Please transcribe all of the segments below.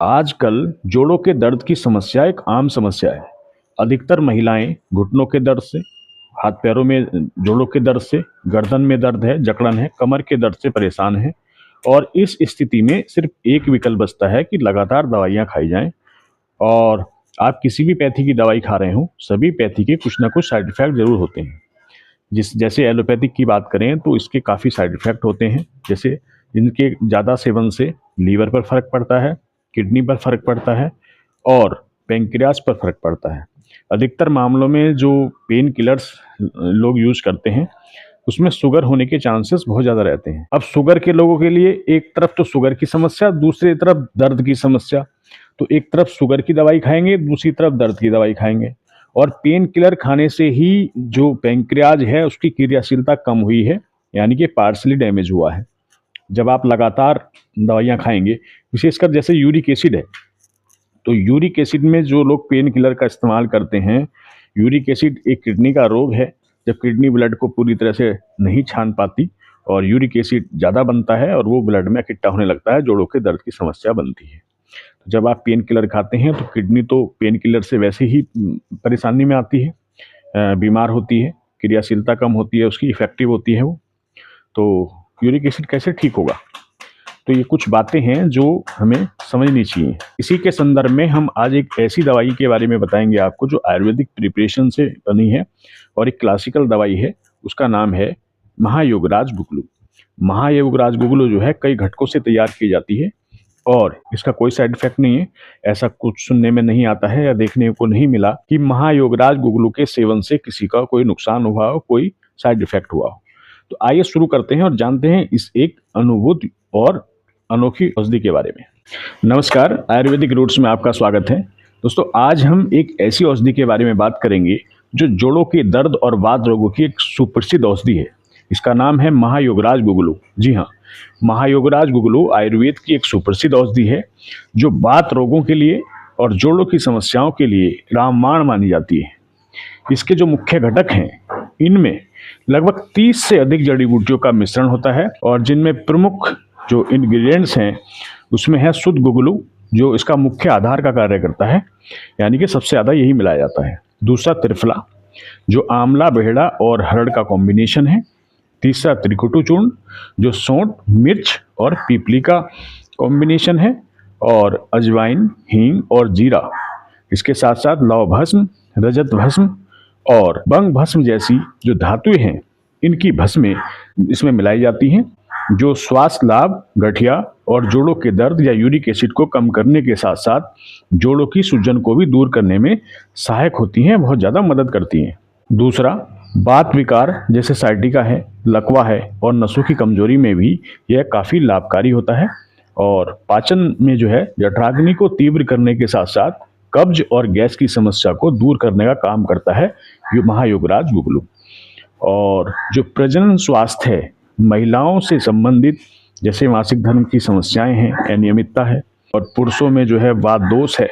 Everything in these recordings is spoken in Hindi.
आजकल जोड़ों के दर्द की समस्या एक आम समस्या है। अधिकतर महिलाएं घुटनों के दर्द से, हाथ पैरों में जोड़ों के दर्द से, गर्दन में दर्द है, जकड़न है, कमर के दर्द से परेशान हैं। और इस स्थिति में सिर्फ एक विकल्प बचता है कि लगातार दवाइयां खाई जाएं। और आप किसी भी पैथी की दवाई खा रहे हो, सभी पैथी के कुछ ना कुछ साइड इफेक्ट जरूर होते हैं। जैसे एलोपैथिक की बात करें तो इसके काफ़ी साइड इफ़ेक्ट होते हैं। जैसे इनके ज़्यादा सेवन से लीवर पर फर्क पड़ता है, किडनी पर फर्क पड़ता है और पेंक्रियास पर फर्क पड़ता है। अधिकतर मामलों में जो पेन किलर्स लोग यूज करते हैं उसमें शुगर होने के चांसेस बहुत ज़्यादा रहते हैं। अब शुगर के लोगों के लिए एक तरफ तो शुगर की समस्या, दूसरी तरफ दर्द की समस्या। तो एक तरफ शुगर की दवाई खाएंगे, दूसरी तरफ दर्द की दवाई खाएंगे। और पेन किलर खाने से ही जो पैंक्रियाज है उसकी क्रियाशीलता कम हुई है, यानी कि पार्शली डैमेज हुआ है। जब आप लगातार दवाइयाँ खाएंगे, विशेषकर जैसे यूरिक एसिड है, तो यूरिक एसिड में जो लोग पेन किलर का इस्तेमाल करते हैं, यूरिक एसिड एक किडनी का रोग है। जब किडनी ब्लड को पूरी तरह से नहीं छान पाती और यूरिक एसिड ज़्यादा बनता है और वो ब्लड में इकट्ठा होने लगता है, जोड़ों के दर्द की समस्या बनती है। तो जब आप पेन किलर खाते हैं तो किडनी तो पेन किलर से वैसे ही परेशानी में आती है, बीमार होती है, क्रियाशीलता कम होती है, उसकी इफेक्टिव होती है वो। तो यूरिक एसिड कैसे ठीक होगा? तो ये कुछ बातें हैं जो हमें समझनी चाहिए। इसी के संदर्भ में हम आज एक ऐसी दवाई के बारे में बताएंगे आपको जो आयुर्वेदिक प्रिपरेशन से बनी है और एक क्लासिकल दवाई है। उसका नाम है महायोगराज गुगलू। महायोगराज गुगलू जो है कई घटकों से तैयार की जाती है और इसका कोई साइड इफेक्ट नहीं है। ऐसा कुछ सुनने में नहीं आता है या देखने को नहीं मिला कि महायोगराज गुगलू के सेवन से किसी का कोई नुकसान हुआ हो, कोई साइड इफेक्ट हुआ हो। तो आइए शुरू करते हैं और जानते हैं इस एक अनुभूत और अनोखी औषधि के बारे में। नमस्कार, आयुर्वेदिक रूट्स में आपका स्वागत है। दोस्तों, आज हम एक ऐसी औषधि के बारे में बात करेंगे जो जोड़ों के दर्द और वात रोगों की एक सुप्रसिद्ध औषधि है। इसका नाम है महायोगराज गुगलू। जी हाँ, महायोगराज गुगलू आयुर्वेद की एक सुप्रसिद्ध औषधि है जो वात रोगों के लिए और जोड़ों की समस्याओं के लिए रामबाण मानी जाती है। इसके जो मुख्य घटक हैं, इनमें लगभग 30 से अधिक जड़ी बूटियों का मिश्रण होता है और जिनमें प्रमुख जो इंग्रेडिएंट्स हैं उसमें है शुद्ध गुगलू, जो इसका मुख्य आधार का कार्य करता है, यानी कि सबसे ज़्यादा यही मिलाया जाता है। दूसरा त्रिफला, जो आंवला, बेहड़ा और हरड़ का कॉम्बिनेशन है। तीसरा त्रिकुटु चूर्ण, जो सौंठ, मिर्च और पीपली का कॉम्बिनेशन है। और अजवाइन, हींग और जीरा। इसके साथ साथ लौ भस्म, रजत भस्म और बंग भस्म जैसी जो धातुएं हैं, इनकी भस्में इसमें मिलाई जाती हैं, जो स्वास्थ्य लाभ, गठिया और जोड़ों के दर्द या यूरिक एसिड को कम करने के साथ साथ जोड़ों की सूजन को भी दूर करने में सहायक होती हैं, बहुत ज़्यादा मदद करती हैं। दूसरा, वात विकार जैसे साइटिका है, लकवा है और नसों की कमजोरी में भी यह काफ़ी लाभकारी होता है। और पाचन में जो है जठराग्नि को तीव्र करने के साथ साथ कब्ज और गैस की समस्या को दूर करने का काम करता है ये महायोगराज गुगलू। और जो प्रजनन स्वास्थ्य है, महिलाओं से संबंधित जैसे मासिक धर्म की समस्याएं हैं, अनियमितता है और पुरुषों में जो है वात दोष है,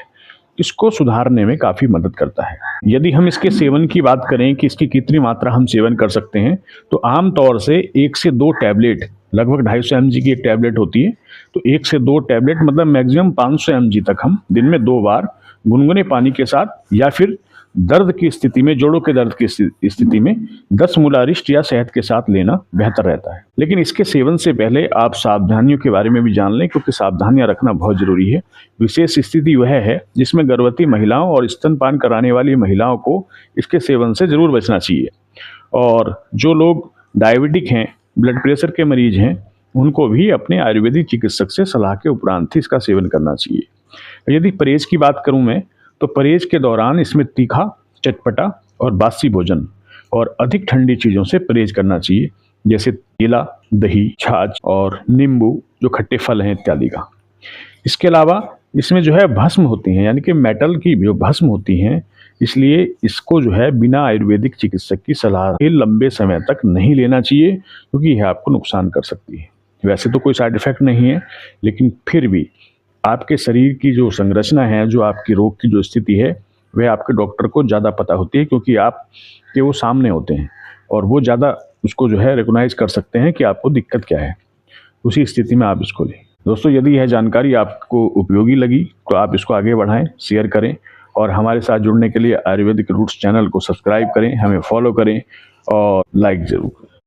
इसको सुधारने में काफ़ी मदद करता है। यदि हम इसके सेवन की बात करें कि इसकी कितनी मात्रा हम सेवन कर सकते हैं, तो आमतौर से 1 से 2 टैबलेट, लगभग 250 mg की एक टैबलेट होती है, तो 1 से 2 टैबलेट मतलब मैक्सिमम 500 mg तक हम दिन में 2 बार गुनगुने पानी के साथ या फिर दर्द की स्थिति में, जोड़ों के दर्द की स्थिति में 10 मूलारिष्ट या शहद के साथ लेना बेहतर रहता है। लेकिन इसके सेवन से पहले आप सावधानियों के बारे में भी जान लें, क्योंकि सावधानियां रखना बहुत जरूरी है। विशेष स्थिति वह है जिसमें गर्भवती महिलाओं और स्तनपान कराने वाली महिलाओं को इसके सेवन से जरूर बचना चाहिए। और जो लोग डायबिटिक हैं, ब्लड प्रेशर के मरीज हैं, उनको भी अपने आयुर्वेदिक चिकित्सक से सलाह के उपरांत ही इसका सेवन करना चाहिए। यदि परहेज की बात करूं मैं, तो परहेज के दौरान इसमें तीखा, चटपटा और बासी भोजन और अधिक ठंडी चीज़ों से परहेज करना चाहिए, जैसे केला, दही, छाछ और नींबू, जो खट्टे फल हैं, इत्यादि का। इसके अलावा इसमें जो है भस्म होती हैं, यानी कि मेटल की जो भस्म होती हैं, इसलिए इसको जो है बिना आयुर्वेदिक चिकित्सक की सलाह के लंबे समय तक नहीं लेना चाहिए, क्योंकि यह आपको नुकसान कर सकती है। वैसे तो कोई साइड इफेक्ट नहीं है, लेकिन फिर भी आपके शरीर की जो संरचना है, जो आपकी रोग की जो स्थिति है, वह आपके डॉक्टर को ज़्यादा पता होती है, क्योंकि आप के वो सामने होते हैं और वो ज़्यादा उसको जो है रिकॉग्नाइज कर सकते हैं कि आपको दिक्कत क्या है। उसी स्थिति में आप इसको लें। दोस्तों, यदि यह जानकारी आपको उपयोगी लगी तो आप इसको आगे बढ़ाएं, शेयर करें और हमारे साथ जुड़ने के लिए आयुर्वेदिक रूट्स चैनल को सब्सक्राइब करें, हमें फॉलो करें और लाइक जरूर करें।